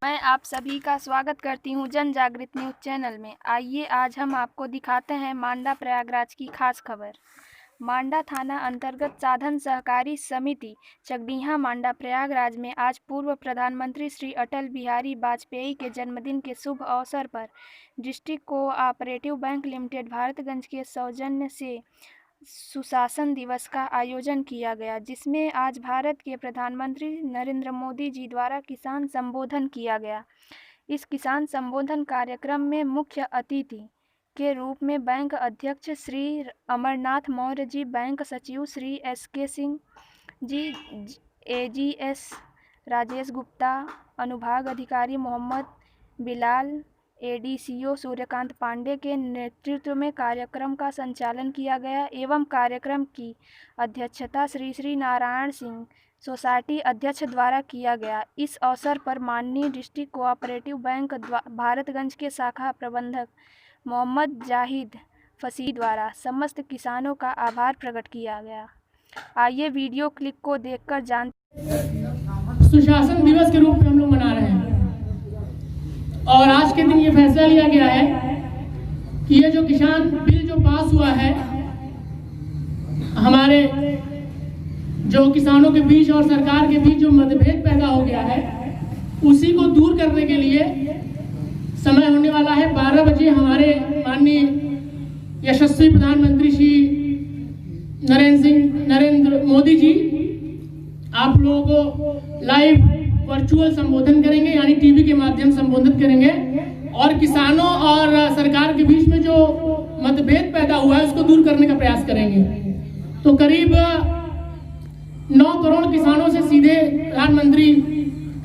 मैं आप सभी का स्वागत करती हूं जन जागृत न्यूज़ चैनल में। आइए आज हम आपको दिखाते हैं मांडा प्रयागराज की खास खबर। मांडा थाना अंतर्गत साधन सहकारी समिति चकबीहा मांडा प्रयागराज में आज पूर्व प्रधानमंत्री श्री अटल बिहारी वाजपेयी के जन्मदिन के शुभ अवसर पर district cooperative bank limited Bharatganj के सौजन्य से सुशासन दिवस का आयोजन किया गया, जिसमें आज भारत के प्रधानमंत्री नरेंद्र मोदी जी द्वारा किसान संबोधन किया गया। इस किसान संबोधन कार्यक्रम में मुख्य अतिथि के रूप में बैंक अध्यक्ष श्री अमरनाथ मौर्य जी, बैंक सचिव श्री SK सिंह जी, AGS राजेश गुप्ता, अनुभाग अधिकारी मोहम्मद बिलाल, ADCO सूर्यकांत पांडे के नेतृत्व में कार्यक्रम का संचालन किया गया एवं कार्यक्रम की अध्यक्षता श्री नारायण सिंह सोसाइटी अध्यक्ष द्वारा किया गया। इस अवसर पर माननीय डिस्ट्रिक्ट कोऑपरेटिव बैंक भारतगंज के शाखा प्रबंधक मोहम्मद जाहिद फसीह द्वारा समस्त किसानों का आभार प्रकट किया गया। आइए वीडियो क्लिप को देखकर जानते। सुशासन दिवस के रूप में हम लोग मना रहे हैं और आज के दिन ये फैसला लिया गया है कि ये जो किसान बिल जो पास हुआ है, हमारे जो किसानों के बीच और सरकार के बीच जो मतभेद पैदा हो गया है, उसी को दूर करने के लिए समय होने वाला है 12 बजे हमारे माननीय यशस्वी प्रधानमंत्री श्री नरेंद्र मोदी जी आप लोगों को लाइव वर्चुअल संबोधन करेंगे, यानी टीवी के माध्यम से संबोधित करेंगे और किसानों और सरकार के बीच में जो मतभेद पैदा हुआ है उसको दूर करने का प्रयास करेंगे। तो करीब 9 करोड़ किसानों से सीधे प्रधानमंत्री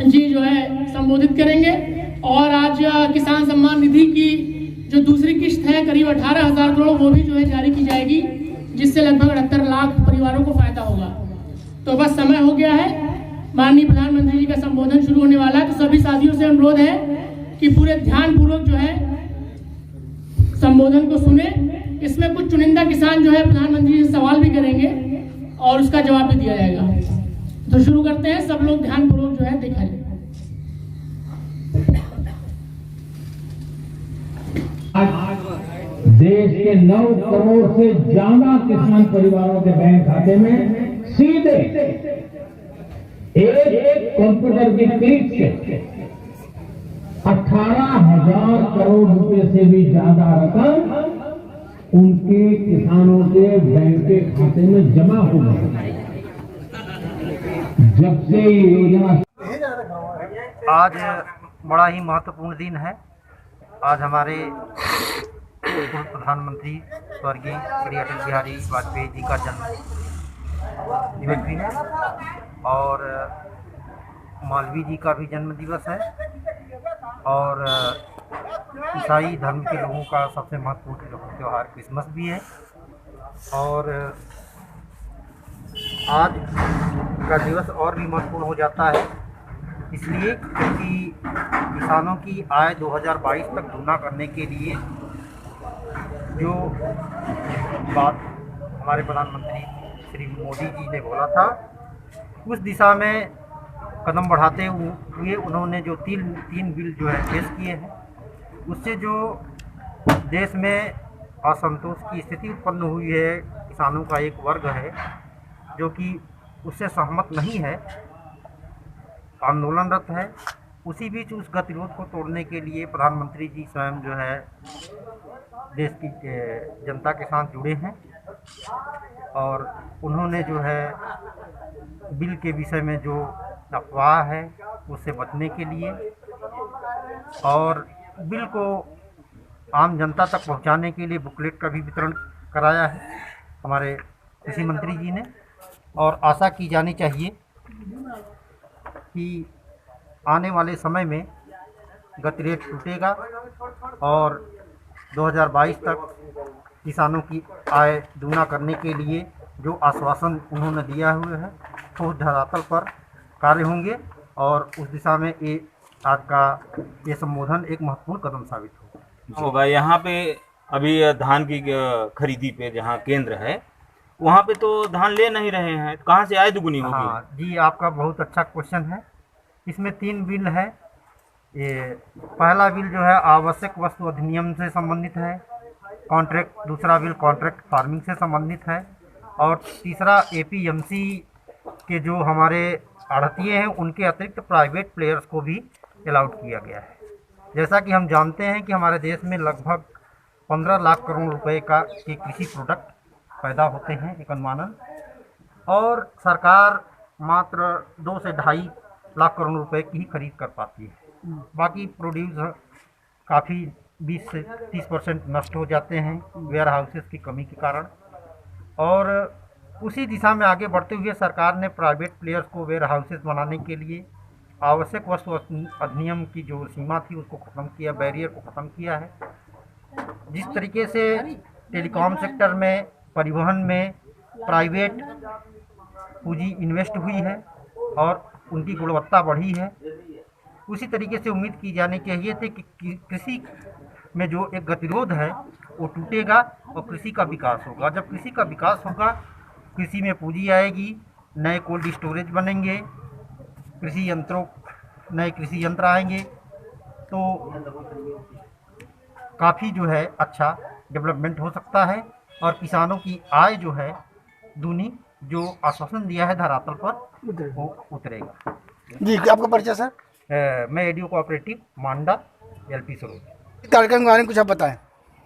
जी जो है संबोधित करेंगे और आज किसान सम्मान निधि की जो दूसरी किश्त है करीब 18,000 करोड़ वो भी जो है जारी की जाएगी, जिससे लगभग 78 लाख परिवारों को फायदा होगा। तो बस समय हो गया है, माननीय प्रधानमंत्री जी का संबोधन शुरू होने वाला है। तो सभी साथियों से अनुरोध है कि पूरे ध्यानपूर्वक जो है संबोधन को सुने। इसमें कुछ चुनिंदा किसान जो है प्रधानमंत्री जी से सवाल भी करेंगे और उसका जवाब भी दिया जाएगा। तो शुरू करते हैं, सब लोग ध्यानपूर्वक जो है दिखाइए। देश के 9 करोड़ से ज्यादा किसान परिवारों के बैंक खाते में सीधे एक कंप्यूटर की क्लिक से 18,000 करोड़ रुपए से भी ज्यादा रकम उनके किसानों के बैंक के खाते में जमा हो गई। जब से योजना आज बड़ा ही महत्वपूर्ण दिन है। आज हमारे पूर्व प्रधानमंत्री स्वर्गीय श्री अटल बिहारी वाजपेयी जी का जन्म दिवस भी है और मालवीय जी का भी जन्म दिवस है और ईसाई धर्म के लोगों का सबसे महत्वपूर्ण त्यौहार क्रिसमस भी है। और आज का दिवस और भी महत्वपूर्ण हो जाता है इसलिए क्योंकि किसानों की आय 2022 तक दुगना करने के लिए जो बात हमारे प्रधानमंत्री श्री मोदी जी ने बोला था, उस दिशा में कदम बढ़ाते हुए उन्होंने जो तीन बिल जो है पेश किए हैं, उससे जो देश में असंतोष की स्थिति उत्पन्न हुई है, किसानों का एक वर्ग है जो कि उससे सहमत नहीं है, आंदोलनरत है, उसी बीच उस गतिरोध को तोड़ने के लिए प्रधानमंत्री जी स्वयं जो है देश की जनता के साथ जुड़े हैं और उन्होंने जो है बिल के विषय में जो अफवाह है उससे बचने के लिए और बिल को आम जनता तक पहुंचाने के लिए बुकलेट का भी वितरण कराया है हमारे कृषि मंत्री जी ने। और आशा की जानी चाहिए कि आने वाले समय में गतिरोध टूटेगा और 2022 तक किसानों की आय दुगना करने के लिए जो आश्वासन उन्होंने दिया हुआ है ठोस धरातल पर कार्य होंगे और उस दिशा में ये आज का ये संबोधन एक महत्वपूर्ण कदम साबित होगा। यहाँ पे अभी धान की खरीदी पे जहाँ केंद्र है वहाँ पे तो धान ले नहीं रहे हैं, कहाँ से आय दुगनी होगी? हाँ जी, आपका बहुत अच्छा क्वेश्चन है। इसमें 3 बिल है ये पहला बिल जो है आवश्यक वस्तु अधिनियम से संबंधित है, दूसरा बिल कॉन्ट्रैक्ट फार्मिंग से संबंधित है, और तीसरा APMC के जो हमारे आढ़तिये हैं उनके अतिरिक्त प्राइवेट प्लेयर्स को भी अलाउड किया गया है। जैसा कि हम जानते हैं कि हमारे देश में लगभग 15 लाख करोड़ रुपए के कृषि प्रोडक्ट पैदा होते हैं एक अनुमानन, और सरकार मात्र 2 से 2.5 लाख करोड़ रुपए की ही खरीद कर पाती है। बाकी प्रोड्यूस काफ़ी 20 से 30% नष्ट हो जाते हैं वेयर हाउसेस की कमी के कारण। और उसी दिशा में आगे बढ़ते हुए सरकार ने प्राइवेट प्लेयर्स को वेयर हाउसेस बनाने के लिए आवश्यक वस्तु अधिनियम की जो सीमा थी उसको ख़त्म किया, बैरियर को ख़त्म किया है। जिस तरीके से टेलीकॉम सेक्टर में, परिवहन में प्राइवेट पूंजी इन्वेस्ट हुई है और उनकी गुणवत्ता बढ़ी है, उसी तरीके से उम्मीद की जानी चाहिए थी कि कृषि में जो एक गतिरोध है वो टूटेगा और कृषि का विकास होगा। जब कृषि का विकास होगा, कृषि में पूंजी आएगी, नए कोल्ड स्टोरेज बनेंगे, नए कृषि यंत्र आएंगे, तो काफ़ी जो है अच्छा डेवलपमेंट हो सकता है और किसानों की आय जो है दूनी, जो आश्वासन दिया है धरातल पर, वो उतरेगा। जी, आपका परिचय सर? मैं एडियो कोऑपरेटिव मांडा LP सरोज। कार्यक्रम के बारे में कुछ आप बताएं।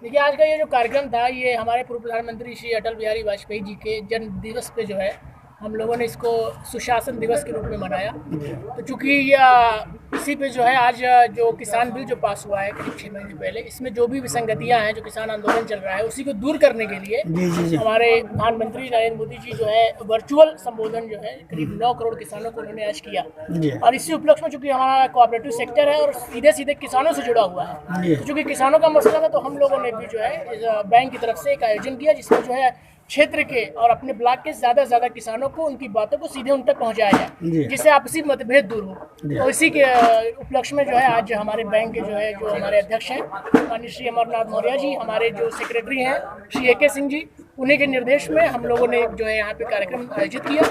देखिए, आज का ये जो कार्यक्रम था, ये हमारे पूर्व प्रधानमंत्री श्री अटल बिहारी वाजपेयी जी के जन्म दिवस पे जो है हम लोगों ने इसको सुशासन दिवस के रूप में मनाया। तो चूँकि इसी पे जो है आज जो किसान बिल जो पास हुआ है करीब 6 महीने पहले, इसमें जो भी विसंगतियां हैं, जो किसान आंदोलन चल रहा है, उसी को दूर करने के लिए हमारे प्रधानमंत्री नरेंद्र मोदी जी जो है वर्चुअल संबोधन जो है करीब 9 करोड़ किसानों को उन्होंने आज किया। और इसी उपलक्ष्य में चूँकि हमारा कोऑपरेटिव सेक्टर है और सीधे सीधे किसानों से जुड़ा हुआ है, तो चूँकि किसानों का मसला था, तो हम लोगों ने भी जो है बैंक की तरफ से एक आयोजन किया जिसमें जो है क्षेत्र के और अपने ब्लॉक के ज़्यादा से ज़्यादा किसानों को उनकी बातों को सीधे उन तक पहुंचाया जाए, जिससे आपसी मतभेद दूर हो। तो इसी के उपलक्ष्य में जो है आज हमारे बैंक के जो हमारे अध्यक्ष हैं माननीय श्री अमरनाथ मौर्य जी, हमारे जो सेक्रेटरी हैं श्री AK सिंह जी, उन्हीं के निर्देश में हम लोगों ने जो है यहाँ पे कार्यक्रम आयोजित किया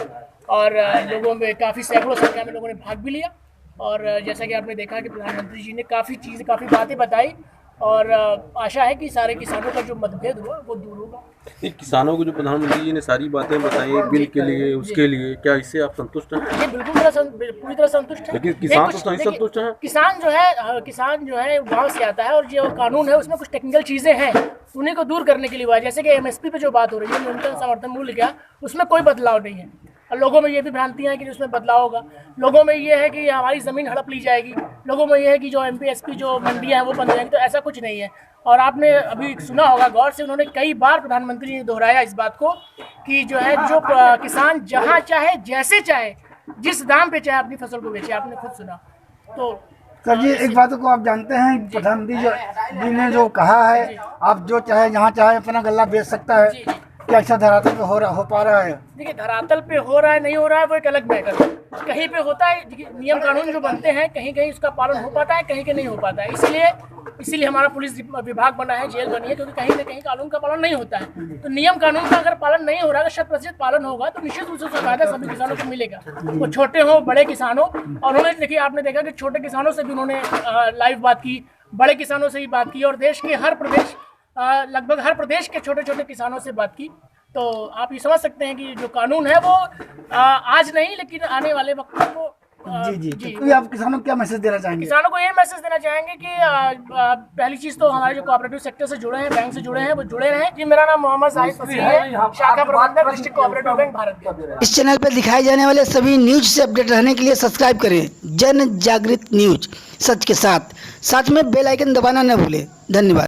और लोगों में काफ़ी सैकड़ों संख्या में लोगों ने भाग भी लिया। और जैसा कि आपने देखा कि प्रधानमंत्री जी ने काफ़ी बातें बताई और आशा है कि सारे किसानों का जो मतभेद हुआ वो दूर होगा। किसानों को जो प्रधानमंत्री जी ने सारी बातें बताई बिल के लिए, उसके लिए, क्या इससे आप संतुष्ट हैं? ये बिल्कुल पूरी तरह संतुष्ट है। लेकिन किसान तो नहीं संतुष्ट है। किसान जो है गांव से आता है और जो कानून है उसमें कुछ टेक्निकल चीज़ें हैं, उन्हीं को दूर करने के लिए हुआ है। जैसे कि MSP पे जो बात हो रही है, न्यूनतम समर्थन मूल्य का, उसमें कोई बदलाव नहीं है। और लोगों में ये भी भ्रांतियाँ हैं कि उसमें बदलाव होगा। लोगों में ये है कि हमारी ज़मीन हड़प ली जाएगी, लोगों में ये है कि जो MPSP जो मंडियाँ हैं वो बंद हो जाएंगी, तो ऐसा कुछ नहीं है। और आपने अभी सुना होगा गौर से, उन्होंने कई बार प्रधानमंत्री जी ने दोहराया इस बात को कि जो है जो किसान जहाँ चाहे, जैसे चाहे, जिस दाम पे चाहे अपनी फसल को बेचे। आपने खुद सुना। तो सर जी, एक बात को आप जानते हैं, प्रधानमंत्री जी ने जो कहा है, आप जो चाहे जहाँ चाहे अपना गल्ला बेच सकता है, क्या अच्छा धरातल पे हो पा रहा है? देखिए, धरातल पे हो रहा है नहीं हो रहा है वो एक अलग मैटर है। कहीं पे होता है, नियम कानून जो बनते हैं, कहीं कहीं उसका पालन हो पाता है, कहीं नहीं हो पाता है। इसीलिए हमारा पुलिस विभाग बना है, जेल बनी है, क्योंकि कहीं ना कहीं कानून का पालन नहीं होता है। तो नियम कानून का अगर पालन नहीं हो रहा है, 100% पालन होगा, तो निश्चित रूप से फायदा सभी किसानों को मिलेगा, वो छोटे हो बड़े किसानों। और उन्होंने देखिए, आपने देखा कि छोटे किसानों से भी उन्होंने लाइव बात की, बड़े किसानों से भी बात की, और देश के लगभग हर प्रदेश के छोटे छोटे किसानों से बात की। तो आप ये समझ सकते हैं कि जो कानून है वो आज नहीं, लेकिन आने वाले वक्त में वो जी। तो आप किसानों को क्या मैसेज देना चाहेंगे? किसानों को ये मैसेज देना चाहेंगे कि पहली चीज़ तो हमारे जो कोऑपरेटिव सेक्टर से जुड़े हैं, बैंक से जुड़े हैं, वो जुड़े रहें। जी, मेरा नाम मोहम्मद जाहिद फसीह है, शाखा प्रबंधक डिस्ट्रिक्ट कोऑपरेटिव बैंक भारत। इस चैनल पर दिखाए जाने वाले सभी न्यूज से अपडेट रहने के लिए सब्सक्राइब करें जन जागृत न्यूज, सच के साथ में बेल आइकन दबाना न भूलें। धन्यवाद।